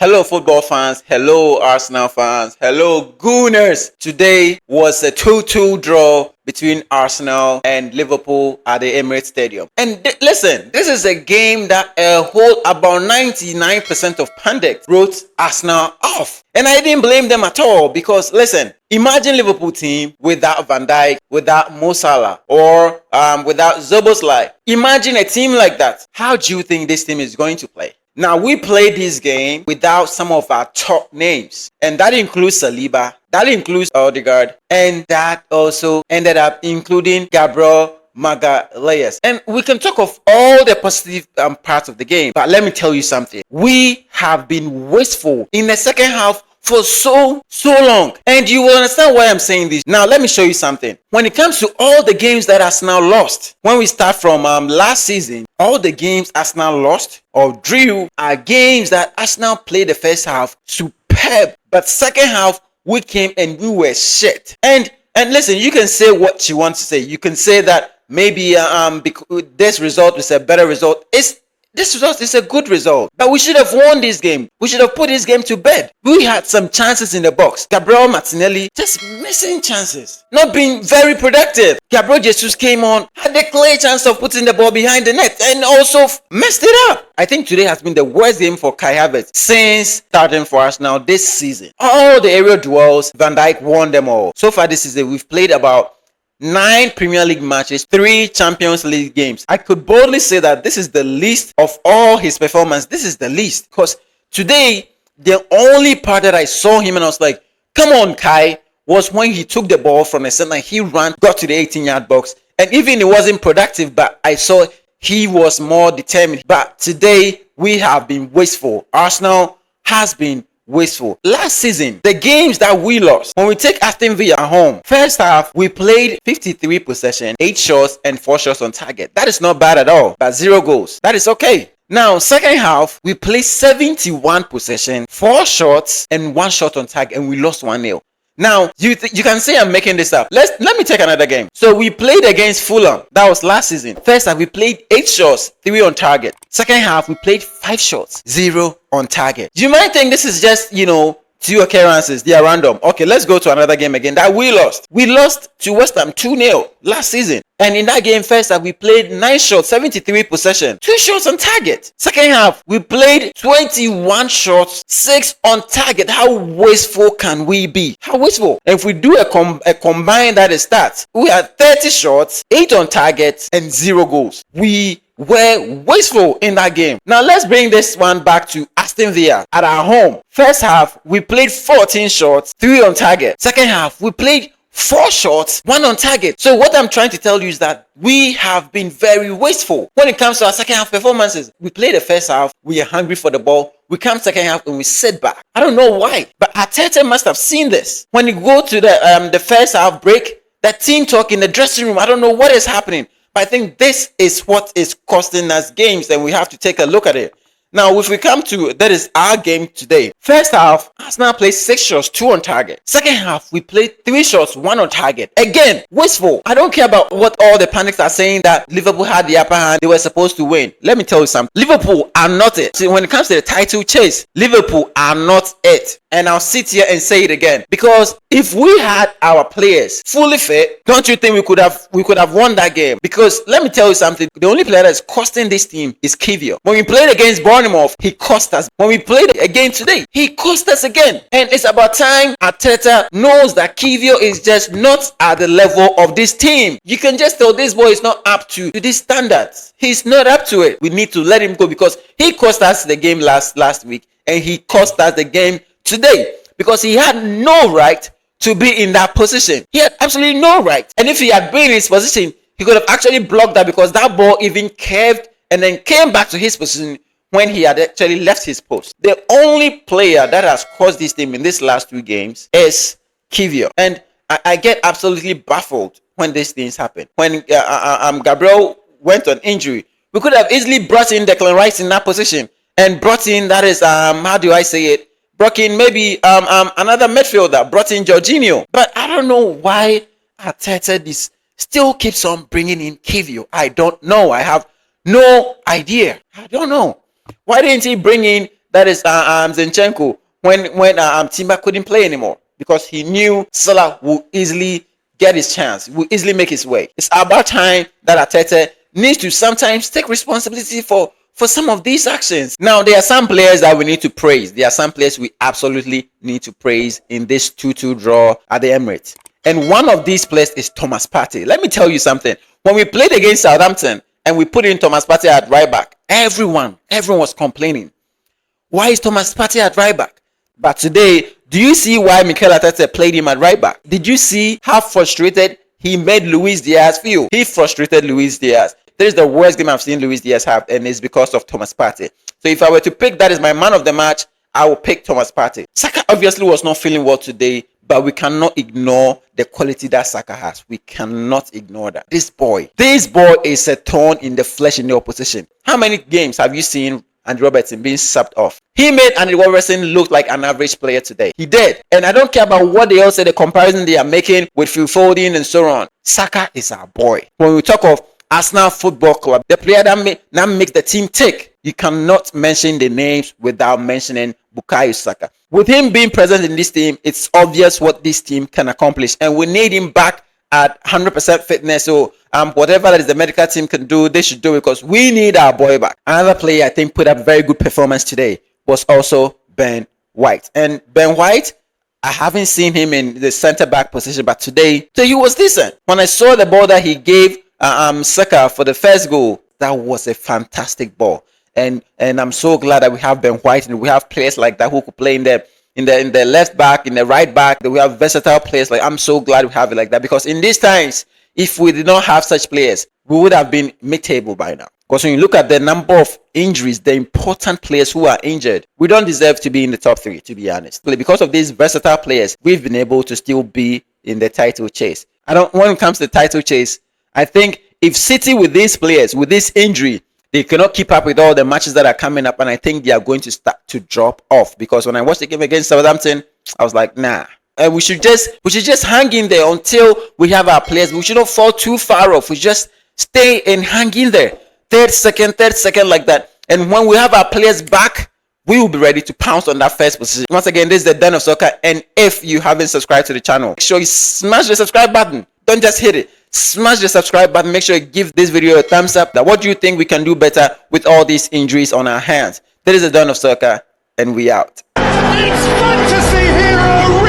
Hello, football fans. Hello, Arsenal fans. Hello, Gooners. Today was a 2-2 draw between Arsenal and Liverpool at the Emirates Stadium. And listen, this is a game that about 99% of pundits wrote Arsenal off. And I didn't blame them at all because, listen, imagine Liverpool team without Van Dijk, without Mo Salah, or without Szoboszlai. Imagine a team like that. How do you think this team is going to play? Now, we played this game without some of our top names, and that includes Saliba, that includes Odegaard, and that also ended up including Gabriel Magalhaes. And we can talk of all the positive parts of the game, but let me tell you something. We have been wasteful in the second half for so long, and you will understand why I'm saying this. Now let me show you something. When it comes to all the games that Arsenal lost, when we start from last season, all the games Arsenal lost or drew are games that Arsenal played the first half superb, but second half we came and we were shit. And listen, you can say what you want to say. You can say that maybe this result is a better result. This result is a good result, but we should have won this game. We should have put this game to bed. We had some chances in the box. Gabriel Martinelli just missing chances, not being very productive. Gabriel Jesus came on, had a clear chance of putting the ball behind the net and also messed it up. I think today has been the worst game for Kai Havertz since starting for us now this season. All the aerial duels, Van Dijk won them all. So far this season, we've played about 9 Premier League matches, 3 Champions League games. I could boldly say that this is the least of all his performance. This is the least. Because today, the only part that I saw him and I was like, come on, Kai, was when he took the ball from the center, he ran, got to the 18-yard box. And even it wasn't productive, but I saw he was more determined. But today, we have been wasteful. Arsenal has been wasteful. Last season, the games that we lost, when we take Aston Villa at home, first half, we played 53 possession, 8 shots and 4 shots on target. That is not bad at all, but 0 goals. That is okay. Now, second half, we played 71 possession, 4 shots and 1 shot on target, and we lost 1-0. Now, you can say I'm making this up. Let me take another game. So we played against Fulham. That was last season. First half, we played 8 shots, 3 on target. Second half, we played 5 shots, 0 on target. You might think this is just, 2 occurrences. They are random. Okay, let's go to another game again that we lost. We lost to West Ham 2-0 last season. And in that game, first half, we played 9 shots, 73 possession, 2 shots on target. Second half, we played 21 shots, 6 on target. How wasteful can we be? How wasteful? And if we do a combine that is stats, we had 30 shots, 8 on target, and 0 goals. We were wasteful in that game. Now let's bring this one back to Aston Villa at our home. First half, we played 14 shots, 3 on target. Second half, we played 4 shots, 1 on target. So what I'm trying to tell you is that we have been very wasteful when it comes to our second half performances. We play the first half, we are hungry for the ball. We come second half and we sit back. I don't know why, but Arteta must have seen this. When you go to the first half break, that team talk in the dressing room, I don't know what is happening. But I think this is what is costing us games, and we have to take a look at it. Now, if we come to, that is our game today. First half, Arsenal played 6 shots, 2 on target. Second half, we played 3 shots, 1 on target. Again, wasteful. I don't care about what all the panics are saying that Liverpool had the upper hand. They were supposed to win. Let me tell you something. Liverpool are not it. See, when it comes to the title chase, Liverpool are not it. And I'll sit here and say it again. Because if we had our players fully fit, don't you think we could have won that game? Because let me tell you something. The only player that's costing this team is Kivio. When we played against Bournemouth, he cost us. When we played again today, he cost us again. And it's about time Arteta knows that Kivio is just not at the level of this team. You can just tell this boy is not up to these standards. He's not up to it. We need to let him go because he cost us the game last week and he cost us the game today because he had no right to be in that position. He had absolutely no right. And if he had been in his position, he could have actually blocked that because that ball even curved and then came back to his position when he had actually left his post. The only player that has caused this team in these last 2 games is Kivio. And I get absolutely baffled when these things happen. When Gabriel went on injury, we could have easily brought in Declan Rice in that position and brought in, that is, how do I say it? Brought in maybe another midfielder, brought in Jorginho. But I don't know why Arteta still keeps on bringing in Kivio. I don't know. I have no idea. I don't know. Why didn't he bring in That is Zinchenko when Timber couldn't play anymore because he knew Salah would easily get his chance, will easily make his way. It's about time that Arteta needs to sometimes take responsibility for some of these actions. Now, there are some players that we need to praise. There are some players we absolutely need to praise in this 2-2 draw at the Emirates. And one of these players is Thomas Partey. Let me tell you something. When we played against Southampton and we put in Thomas Partey at right back, everyone was complaining. Why is Thomas Partey at right back? But today, do you see why Mikel Arteta played him at right back? Did you see how frustrated he made Luis Diaz feel? He frustrated Luis Diaz. This is the worst game I've seen Luis Diaz have, and it's because of Thomas Partey. So if I were to pick that as my man of the match, I will pick Thomas Partey. Saka obviously was not feeling well today, but we cannot ignore the quality that Saka has. We cannot ignore that. This boy is a thorn in the flesh in the opposition. How many games have you seen Andy Robertson being subbed off? He made Andy Robertson look like an average player today. He did. And I don't care about what they all say, the comparison they are making with Phil Foden and so on. Saka is our boy. When we talk of Arsenal Football Club, the player that makes the team tick, you cannot mention the names without mentioning Bukayo Saka. With him being present in this team, it's obvious what this team can accomplish. And we need him back at 100% fitness. So whatever that is the medical team can do, they should do it because we need our boy back. Another player I think put up very good performance today was also Ben White. And Ben White, I haven't seen him in the center back position, but today he was decent. When I saw the ball that he gave Saka for the first goal, that was a fantastic ball. And I'm so glad that we have Ben White and we have players like that who could play in the left back, in the right back. That we have versatile players. Like, I'm so glad we have it like that, because in these times, if we did not have such players, we would have been mid-table by now. Because when you look at the number of injuries, the important players who are injured, we don't deserve to be in the top 3, to be honest. Because of these versatile players, we've been able to still be in the title chase. When it comes to the title chase, I think if City with these players, with this injury, they cannot keep up with all the matches that are coming up, and I think they are going to start to drop off. Because when I watched the game against Southampton, I was like, nah. And we should just hang in there until we have our players. We should not fall too far off. We just stay and hang in there. Third, second like that. And when we have our players back, we will be ready to pounce on that first position. Once again, this is the Den of Soccer. And if you haven't subscribed to the channel, make sure you smash the subscribe button. Don't just hit it. Smash the subscribe button. Make sure you give this video a thumbs up. What do you think we can do better with all these injuries on our hands? This is the Den of Soccer, and we out. It's fantasy hero